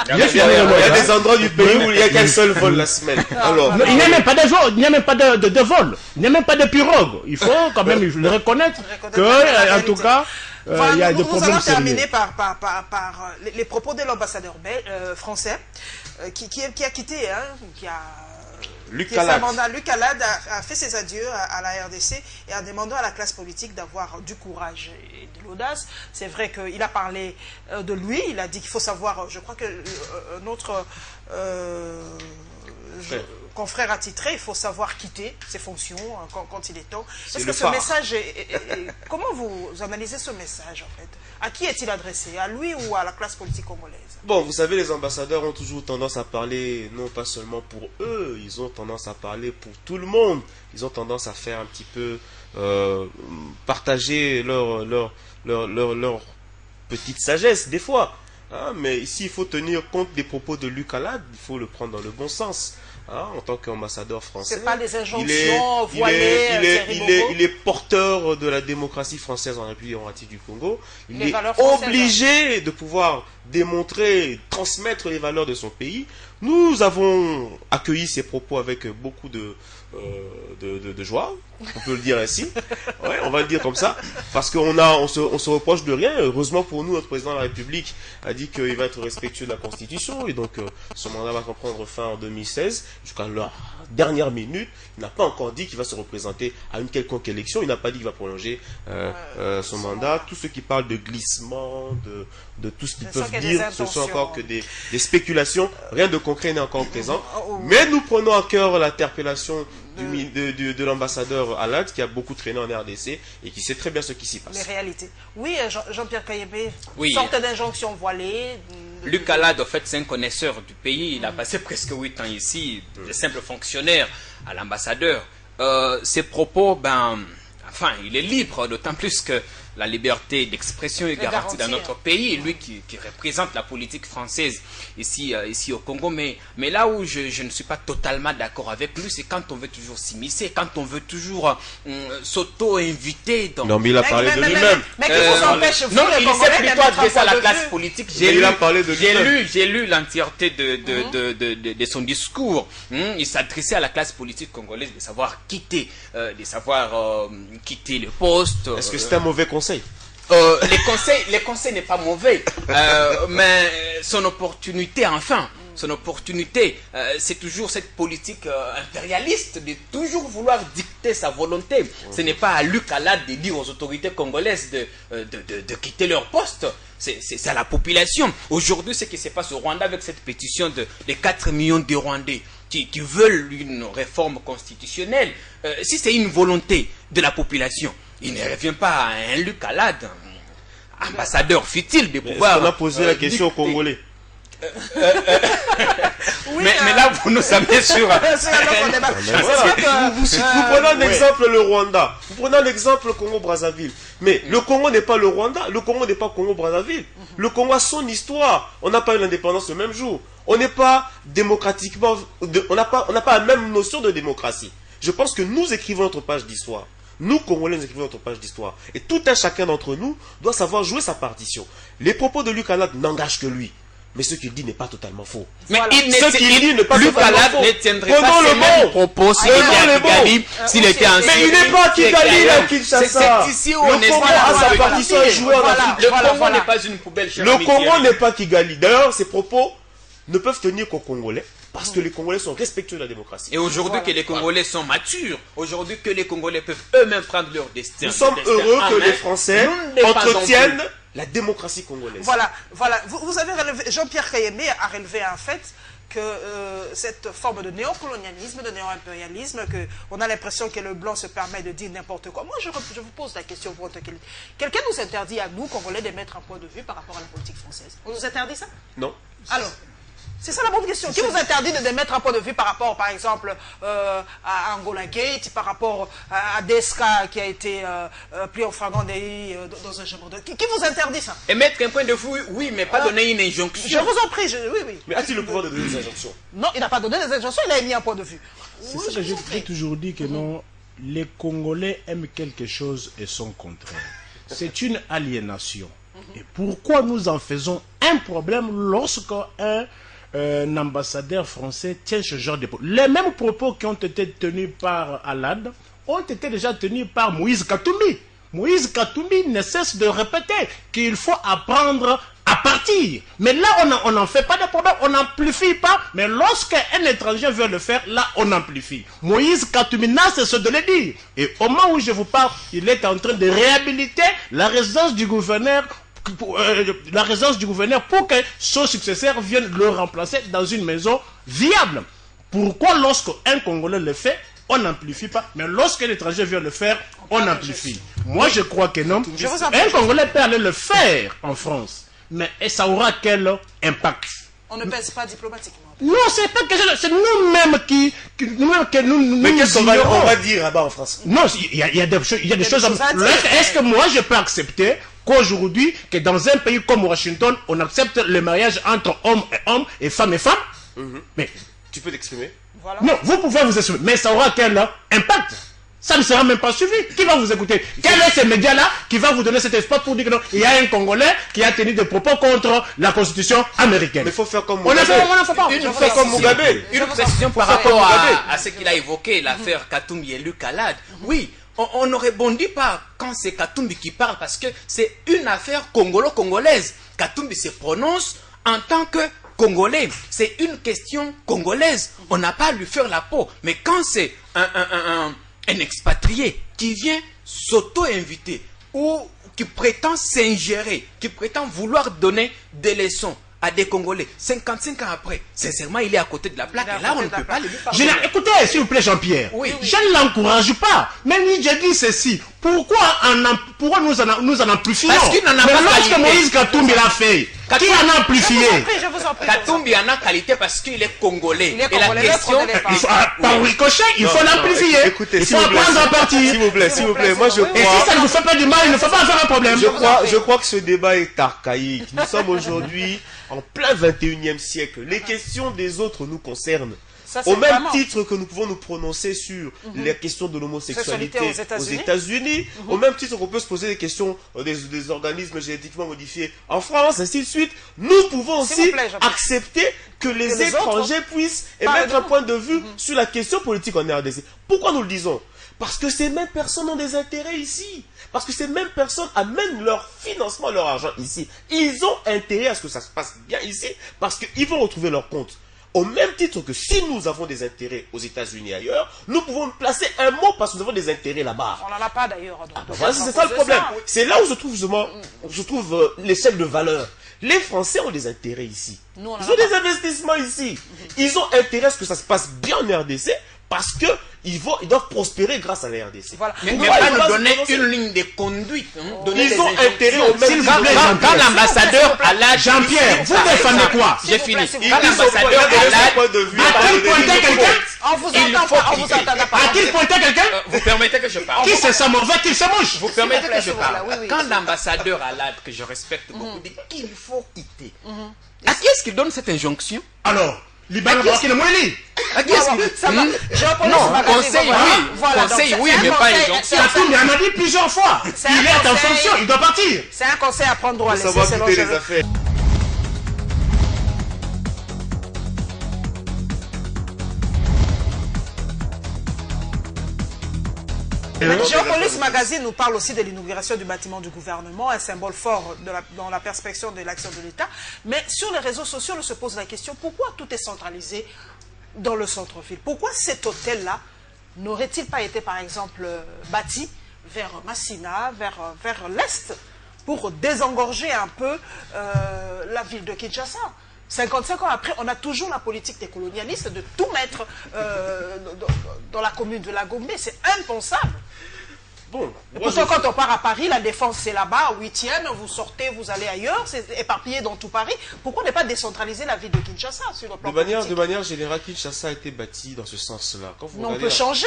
Il y a des endroits du pays où il n'y a qu'un seul vol la semaine. Alors, il n'y a même pas de vol, il n'y a même pas de vol, il n'y a même pas de pirogue. Il faut quand même le reconnaître que, en tout cas, il y a des problèmes. Nous allons terminer par les propos de l'ambassadeur français qui a quitté, qui a... Luc Calade a fait ses adieux à la RDC et en demandant à la classe politique d'avoir du courage et de l'audace. C'est vrai qu'il a parlé de lui, il a dit qu'il faut savoir, je crois que notre confrère attitré, il faut savoir quitter ses fonctions quand il est temps. Est-ce que ce message comment vous analysez ce message en fait? À qui est-il adressé? À lui ou à la classe politique congolaise? Bon, vous savez, les ambassadeurs ont toujours tendance à parler, non pas seulement pour eux, ils ont tendance à parler pour tout le monde. Ils ont tendance à faire un petit peu partager leur petite sagesse, des fois. Mais ici, il faut tenir compte des propos de Luc Calade, il faut le prendre dans le bon sens. En tant qu'ambassadeur français, c'est pas des injonctions voilées. Il est porteur de la démocratie française en République démocratique du Congo. Il est obligé de pouvoir démontrer, transmettre les valeurs de son pays. Nous avons accueilli ces propos avec beaucoup de joie, on peut le dire ainsi. Ouais, on va le dire comme ça, parce qu'on se reproche de rien. Heureusement pour nous, notre président de la République a dit qu'il va être respectueux de la Constitution, et donc son mandat va prendre fin en 2016. Jusqu'à la dernière minute, il n'a pas encore dit qu'il va se représenter à une quelconque élection. Il n'a pas dit qu'il va prolonger son mandat. Tous ceux qui parlent de glissement, de tout ce qu'ils peuvent dire, ce sont encore que des spéculations. Rien de concret n'est encore présent. Mais nous prenons à cœur l'interpellation de l'ambassadeur Alad, qui a beaucoup traîné en RDC et qui sait très bien ce qui s'y passe. Les réalités. Oui, Jean-Pierre Kayebé, sorte d'injonction voilée. Luc Calade, en fait, c'est un connaisseur du pays. Il a passé presque 8 ans ici, de simple fonctionnaire à l'ambassadeur. Ses propos, il est libre, d'autant plus que la liberté d'expression est garantie dans notre pays. Lui qui représente la politique française ici au Congo. Mais là où je ne suis pas totalement d'accord avec lui, c'est quand on veut toujours s'immiscer, quand on veut toujours s'auto-inviter. Non, mais il a parlé de lui-même. Mais qui vous empêche, vous, non, il s'est plutôt adressé à la classe politique. J'ai lu l'entièreté de son discours. Il s'adressait à la classe politique congolaise de savoir quitter le poste. Est-ce que c'est un mauvais conseil? Les conseils n'est pas mauvais, mais son opportunité, c'est toujours cette politique impérialiste de toujours vouloir dicter sa volonté. Ce n'est pas à Luc Calade de dire aux autorités congolaises de quitter leur poste. C'est à la population. Aujourd'hui, ce qui se passe au Rwanda avec cette pétition de 4 millions de Rwandais qui veulent une réforme constitutionnelle, si c'est une volonté de la population, il ne revient pas à un Luc Calade, ambassadeur futile, de pouvoir... On a posé la question aux Congolais. Oui, mais là, vous nous amenez sur... c'est un autre débat. Voilà. Vous prenez un exemple le Rwanda, vous prenez un exemple le Congo-Brazzaville. Mais le Congo n'est pas le Rwanda, le Congo n'est pas Congo-Brazzaville. Le Congo a son histoire. On n'a pas eu l'indépendance le même jour. On n'est pas démocratiquement... On n'a pas la même notion de démocratie. Je pense que nous écrivons notre page d'histoire. Nous, Congolais, nous écrivons notre page d'histoire. Et tout un chacun d'entre nous doit savoir jouer sa partition. Les propos de Luc Alad n'engagent que lui. Mais ce qu'il dit n'est pas totalement faux. Mais Voilà. Ce qu'il dit n'est pas Luc totalement Alad faux. ne tiendrait Prenons pas le ces mêmes mot. propos s'il Prenons était à le mot. Kigali, s'il était en Mais Syrie. il n'est pas à Kigali, là, Kinshasa. C'est ici où Le on est. Congo a sa partition à jouer en Afrique. Le Voilà, Congo voilà. n'est pas une poubelle, cher Le ami Congo Thierry. n'est pas Kigali. D'ailleurs, ces propos ne peuvent tenir qu'aux Congolais, parce que les Congolais sont respectueux de la démocratie. Et aujourd'hui que les Congolais sont matures, aujourd'hui que les Congolais peuvent eux-mêmes prendre leur destin. Nous sommes leur destin heureux en que main, les Français nous ne dépendons entretiennent plus. la démocratie congolaise. Voilà. Vous avez relevé, Jean-Pierre Kayembe a relevé un fait que cette forme de néocolonialisme, de néo-impérialisme, on a l'impression que le blanc se permet de dire n'importe quoi. Moi, je vous pose la question pour quelqu'un nous interdit à nous, Congolais, de mettre un point de vue par rapport à la politique française. On nous interdit ça? Non. Alors, c'est ça la bonne question. Qui vous interdit de mettre un point de vue par rapport, par exemple, à Angola Gate, par rapport à Desca qui a été pris en flagrant délit dans un chambre de... Qui vous interdit ça? Et mettre un point de vue, oui, mais pas donner une injonction. Je vous en prie, oui. Mais a-t-il le pouvoir de donner des injonctions? Non, il n'a pas donné des injonctions, il a émis un point de vue. C'est ça que j'ai toujours dit que non, les Congolais aiment quelque chose et son contraire. C'est une aliénation. Et pourquoi nous en faisons un problème lorsqu'un ambassadeur français tient ce genre de propos? Les mêmes propos qui ont été tenus par Alad ont été déjà tenus par Moïse Katumbi. Moïse Katumbi ne cesse de répéter qu'il faut apprendre à partir. Mais là, on n'en fait pas de problème, on n'amplifie pas. Mais lorsqu'un étranger veut le faire, là, on amplifie. Moïse Katumbi n'a cessé de le dire. Et au moment où je vous parle, il est en train de réhabiliter la résidence du gouverneur pour que son successeur vienne le remplacer dans une maison viable. Pourquoi lorsqu'un Congolais le fait, on n'amplifie pas, mais lorsqu'un étranger vient le faire, on amplifie? Moi, je crois que non. Un Congolais peut aller le faire en France, mais ça aura quel impact? On ne pèse pas diplomatiquement. Non, c'est pas que c'est nous-mêmes Mais qu'est-ce qu'on ignorons. va dire là-bas en France? Non, il y a des choses à dire. Est-ce que moi je peux accepter qu'aujourd'hui, que dans un pays comme Washington, on accepte le mariage entre hommes et hommes et femmes? Mais Tu peux t'exprimer? Voilà. non, vous pouvez vous exprimer, mais ça aura quel impact? Ça ne sera même pas suivi. Qui va vous écouter? Quel est ce média-là qui va vous donner cet espace pour dire que non, il y a un Congolais qui a tenu des propos contre la Constitution américaine? Mais il faut faire comme On ne Mugabe. fait pas. Une fait comme Mugabe. Une précision par rapport à ce qu'il a évoqué, l'affaire Katumbi et Luc Alad. Oui, on ne rebondit pas quand c'est Katumbi qui parle parce que c'est une affaire congolo-congolaise. Katumbi se prononce en tant que Congolais. C'est une question congolaise. On n'a pas à lui faire la peau. Mais quand c'est un expatrié qui vient s'auto-inviter ou qui prétend s'ingérer, qui prétend vouloir donner des leçons à des Congolais, 55 ans après, sincèrement, il est à côté de la plaque. Et là, on ne peut pas le lui pardonner. Écoutez, s'il vous plaît, Jean-Pierre. Oui. Je ne l'encourage pas. Mais lui, j'ai dit ceci. Pourquoi nous en amplifions? Parce qu'il n'en a Mais pas lorsque qualité. Moïse Katumbi l'a fait, qui en a amplifié? Je vous en prie. Katumbi en a qualité parce qu'il est Congolais. Il est Et la Congolais, question... l'autre ne l'est pas. Il faut, par ricochet, il faut l'amplifier. Écoutez, Il s'il faut vous plaît, apprendre à partir. S'il vous plaît. Moi, je Oui, oui. Et crois... si ça ne vous fait pas du mal, il ne faut pas en faire un problème. Je crois que ce débat est archaïque. Nous sommes aujourd'hui en plein 21e siècle. Les questions des autres nous concernent. Ça, c'est Au même vraiment- titre que nous pouvons nous prononcer sur les questions de l'homosexualité Sexualité aux aux États-Unis. États-Unis, au même titre qu'on peut se poser des questions des organismes génétiquement modifiés en France, ainsi de suite, nous pouvons S'il vous aussi plaît, Jean-Pierre. accepter que les les étrangers puissent parlent émettre de un nous. point de vue sur la question politique en RDC. Pourquoi nous le disons? Parce que ces mêmes personnes ont des intérêts ici. Parce que ces mêmes personnes amènent leur financement, leur argent ici. Ils ont intérêt à ce que ça se passe bien ici parce qu'ils vont retrouver leur compte. Au même titre que si nous avons des intérêts aux États-Unis et ailleurs, nous pouvons placer un mot parce que nous avons des intérêts là-bas. On n'en a pas d'ailleurs. Voilà, c'est ça le problème. C'est là où je trouve l'échelle de valeur. Les Français ont des intérêts ici. Nous, on en Ils a ont des investissements ici. Ils ont intérêt à ce que ça se passe bien en RDC parce que ils doivent prospérer grâce à la RDC. Voilà. Mais Pourquoi pas ils nous doivent donner se- une ligne de conduite. Donner Ils des ont injonctions. intérêt au même S'il vous titre. plaît, Quand l'ambassadeur Alad... Jean-Pierre, vous Par défendez exemple, quoi? J'ai S'il vous fini. plaît, s'il vous Quand plaît. l'ambassadeur son point de Alad... vue. A-t-il pointé quelqu'un? On vous Il entend faut pas, on vous quitter. entend pas. A-t-il pointé quelqu'un? Vous permettez que je parle. Qui c'est ça mauvais, qui se mouche? Vous permettez que je s'il vous plaît, parle. oui, oui. Quand l'ambassadeur Alad, que je respecte beaucoup, dit qu'il faut quitter, à qui est-ce qu'il donne cette injonction? Alors, Liban qui le Moueli. À qui est-ce qu'il... Ça va. Jean-Paul Non, Magazine, conseil, voilà. oui. Voilà, donc Conseil, c'est oui, un mais pas conseil, injonction. c'est un- Satou, mais on a dit plusieurs fois. C'est Il un est en conseil. fonction, il doit partir. C'est un conseil à prendre ou à Faut laisser, savoir selon quitter je les affaires. Géopolis Magazine nous parle aussi de l'inauguration du bâtiment du gouvernement, un symbole fort dans la perspective de l'action de l'État. Mais sur les réseaux sociaux, on se pose la question, pourquoi tout est centralisé dans le centre-ville? Pourquoi cet hôtel-là n'aurait-il pas été, par exemple, bâti vers Massina, vers l'Est, pour désengorger un peu la ville de Kinshasa? 55 ans après, on a toujours la politique des colonialistes de tout mettre dans la commune de la Gombe. C'est impensable. Bon, Et moi, pourtant, quand on part à Paris, la défense c'est là-bas, 8e, vous sortez, vous allez ailleurs, c'est éparpillé dans tout Paris. Pourquoi ne pas décentraliser la ville de Kinshasa sur le plan politique? de manière générale, Kinshasa a été bâti dans ce sens-là. Quand vous Mais on regardez peut la- changer.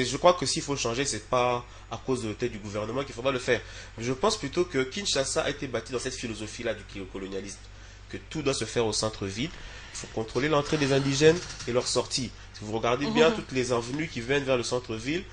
je crois que s'il faut changer, c'est pas à cause de l'hôtel du gouvernement qu'il faudra le faire. Je pense plutôt que Kinshasa a été bâti dans cette philosophie-là du colonialisme, que tout doit se faire au centre-ville. Il faut contrôler l'entrée des indigènes et leur sortie. Si vous regardez bien toutes les avenues qui viennent vers le centre-ville,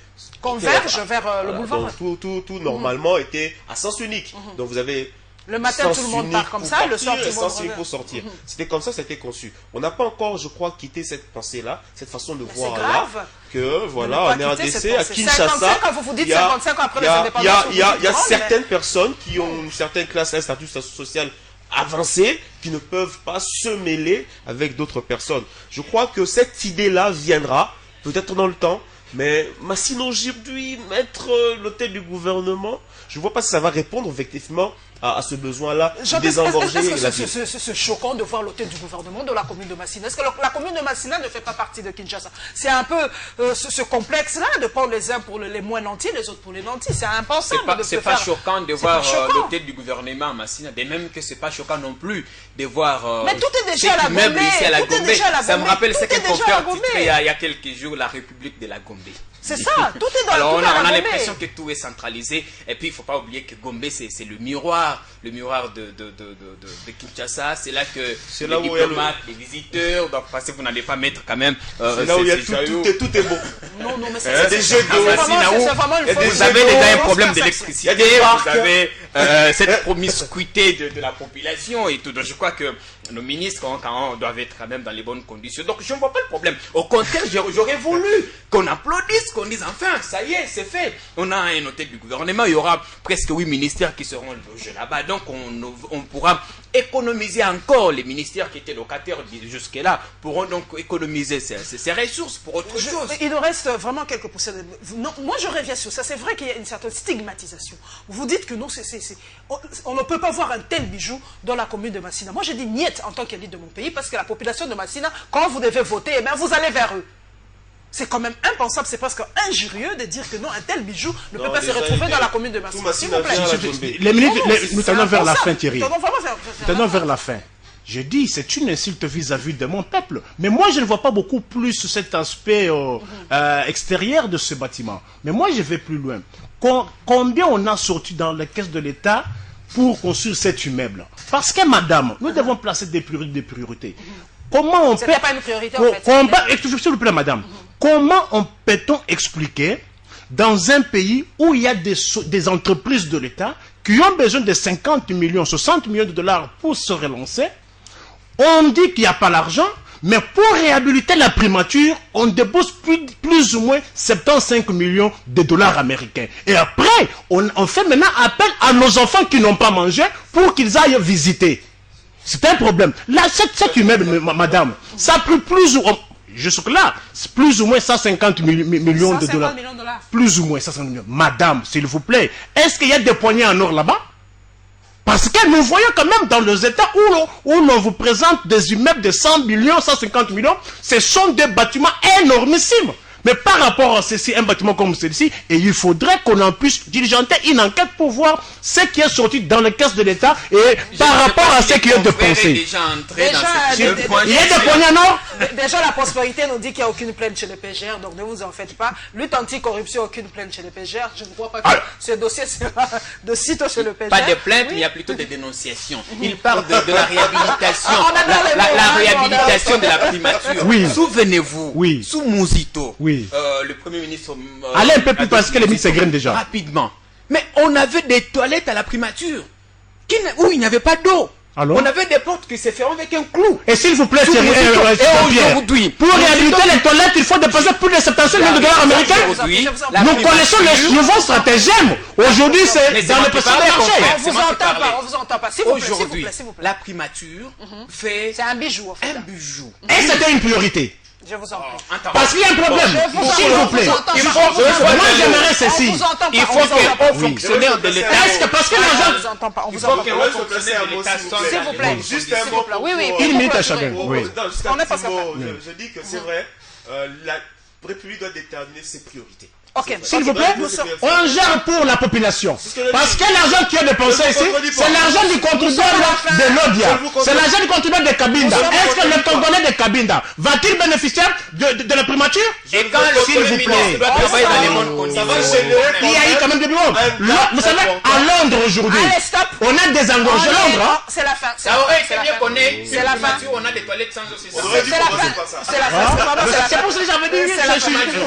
Converge vers le boulevard. donc tout normalement était à sens unique. Donc vous avez Le matin, sens tout le monde unique part comme pour ça, le partir soir, tout et le monde sens unique revient. pour sortir. C'était comme ça que ça a été conçu. On n'a pas encore, je crois, quitté cette pensée-là, cette façon de c'est voir là, grave. que voilà, Ne on pas est en quitter cette RDC, à pensée. Kinshasa. 55 ans, vous dites il y a- 55 ans après il y a- les indépendances, il y a vous dites grande, certaines personnes qui ont une certaine classe, un statut social avancé, qui ne peuvent pas se mêler avec d'autres personnes. Je crois que cette idée-là viendra, peut-être dans le temps, mais Massina aujourd'hui, mettre l'hôtel du gouvernement, je ne vois pas si ça va répondre effectivement à ce besoin-là de désengorger Est-ce la que ville. c'est choquant de voir l'hôtel du gouvernement de la commune de Massina? Est-ce que la commune de Massina ne fait pas partie de Kinshasa? C'est un peu ce complexe-là de prendre les uns pour les moins nantis, les autres pour les nantis. C'est impensable de se C'est pas faire- choquant de c'est voir pas choquant. l'hôtel du gouvernement à Massina, de même que c'est pas choquant non plus de voir Mais tout est déjà à la cet immeuble Gombe. ici à la Tout est Gombe. déjà à la Ça me Gombe. rappelle Tout ce est qu'un déjà à la confrère Gombe. titré il y a quelques jours, la République de la Gombe. C'est ça, tout est dans Alors tout on est à a la Gombe. l'impression que tout est centralisé. Et puis il ne faut pas oublier que Gombe c'est le miroir de Kinshasa. C'est là que C'est les là où il y a le- diplomates, les visiteurs, donc parce que vous n'allez pas mettre quand même. C'est là où il y a ces joyaux. tout est beau. Non, mais Il y a des jeux d'eau. c'est Massina, vraiment- où c'est vraiment une il y a faute. des Vous avez jeux déjà un d'eau, problème il y a d'électricité, des parcs. vous avez cette promiscuité de la population et tout. Donc je crois que nos ministres doivent être quand même dans les bonnes conditions. Donc je ne vois pas le problème. Au contraire, j'aurais voulu qu'on applaudisse, qu'on dise enfin, ça y est, c'est fait. On a un hôtel du gouvernement, il y aura presque 8 ministères qui seront logés là-bas. Donc on pourra économiser encore. Les ministères qui étaient locataires jusque-là pourront donc économiser ces ressources pour autre chose. Il nous reste vraiment quelques poussées. Non, moi, je reviens sur ça. C'est vrai qu'il y a une certaine stigmatisation. Vous dites que non, on ne peut pas voir un tel bijou dans la commune de Massina. Moi, je dis niet en tant qu'élite de mon pays, parce que la population de Massina, quand vous devez voter, eh bien, vous allez vers eux. C'est quand même impensable, c'est presque injurieux de dire que non, un tel bijou ne peut pas se déjà, retrouver il- dans la commune de tout Massina. S'il vous Massina plaît. vient à la Gombe. Les minutes, Non, nous c'est tenons vers la impensable. fin, Thierry. Nous tenons vraiment Tenons vers la fin. Je dis, c'est une insulte vis-à-vis de mon peuple. Mais moi, je ne vois pas beaucoup plus cet aspect extérieur de ce bâtiment. Mais moi, je vais plus loin. Combien on a sorti dans les caisses de l'État pour construire cet immeuble? Parce que, madame, nous devons placer des priorités. Comment on peut... C'était pas une priorité, en fait. S'il vous plaît, madame. Comment peut-on expliquer dans un pays où il y a des entreprises de l'État qui ont besoin de 50 millions, 60 millions de dollars pour se relancer? On dit qu'il n'y a pas l'argent, mais pour réhabiliter la primature, on débouche plus ou moins 75 millions de dollars américains. Et après, on fait maintenant appel à nos enfants qui n'ont pas mangé pour qu'ils aillent visiter. C'est un problème. Là, cet immeuble, madame, ça a pris plus ou moins, jusque-là, c'est plus ou moins 150 millions de 150 dollars. millions de dollars. Plus ou moins 150 millions. Madame, s'il vous plaît, est-ce qu'il y a des poignées en or là-bas? Parce que nous voyons quand même dans les États où on vous présente des immeubles de 100 millions, 150 millions, ce sont des bâtiments énormissimes. Mais par rapport à ceci, un bâtiment comme celui-ci, et il faudrait qu'on en puisse diligenter une enquête pour voir ce qui est sorti dans les caisses de l'État et par rapport à ce qui est dépensé. Il y a des poignets, non? Déjà, la prospérité nous dit qu'il n'y a aucune plainte chez le PGR, donc ne vous en faites pas. Lutte anti-corruption, aucune plainte chez le PGR. Je ne crois pas que ce dossier sera de sitôt chez le PGR. Pas de plainte, mais il y a plutôt des dénonciations. Il parle de la réhabilitation. La réhabilitation de la primature. Oui. Souvenez-vous, oui. sous Mouzito, oui. Le Premier ministre... allez un peu plus parce que les mythes s'égrènent déjà. Rapidement. Mais on avait des toilettes à la primature où il n'y avait pas d'eau. Alors? On avait des portes qui se fermaient avec un clou. Et s'il vous plaît, aujourd'hui, pour réhabiliter les toilettes, il faut dépenser plus de 75 millions de dollars américains. Nous connaissons les nouveaux stratagèmes. Aujourd'hui, c'est dans le processus de marché. On vous entend pas. S'il vous plaît, aujourd'hui, la primature fait... C'est un bijou, en fait. Un bijou. Et c'était une priorité. Je vous en prie. Parce qu'il y a un problème. S'il vous plaît. Moi, j'aimerais ceci. Il faut qu'un haut fonctionnaire de l'État... Parce que l'argent... On vous entend pas. Il faut qu'un haut fonctionnaire de l'État... S'il vous plaît. Juste un mot. Oui. Une minute à chacun. On est pas ça. Je dis que c'est vrai, la République doit déterminer ses priorités. Ok, s'il vous plaît, on gère pour la population. Parce que l'argent qui est dépensé ici, c'est l'argent du contribuable de l'Odia. C'est l'argent du contribuable de Cabinda. Est-ce que le Congolais de Cabinda va-t-il bénéficier de la primature? Et quand le Premier ministre doit travailler dans les mondes ça va générer il y a eu quand même des bureaux. Vous savez, à Londres aujourd'hui, on a des engorgés Londres. C'est la fin. Ça aurait été mieux qu'on ait une C'est la fin. primature, on a des toilettes sans eau. C'est la fin. C'est la fin. C'est pour ça que j'avais dit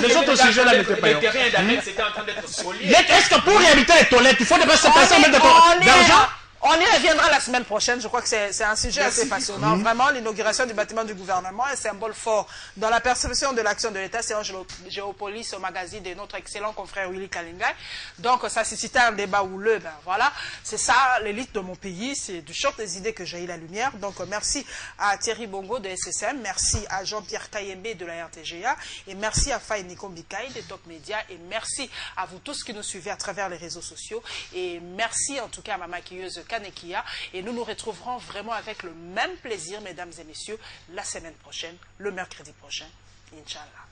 les autres sujets là n'étaient pas. C'était en train d'être spolié. Est-ce que pour réhabiliter les toilettes, il faut dépasser 500 mètres d'argent? On y reviendra la semaine prochaine. Je crois que c'est un sujet assez passionnant. Vraiment, l'inauguration du bâtiment du gouvernement est un symbole fort dans la perception de l'action de l'État. C'est un Géopolis au magazine de notre excellent confrère Willy Kalingai. Donc, ça suscitait un débat houleux. Ben voilà, c'est ça l'élite de mon pays. C'est du choc des idées que jaillit la lumière. Donc, merci à Thierry Bongo de SSM. Merci à Jean-Pierre Kayembe de la RTGA. Et merci à Faye Nikombikai de Top Media. Et merci à vous tous qui nous suivez à travers les réseaux sociaux. Et merci en tout cas à ma maquilleuse Kanekia, et nous nous retrouverons vraiment avec le même plaisir, mesdames et messieurs, la semaine prochaine, le mercredi prochain, Inch'Allah.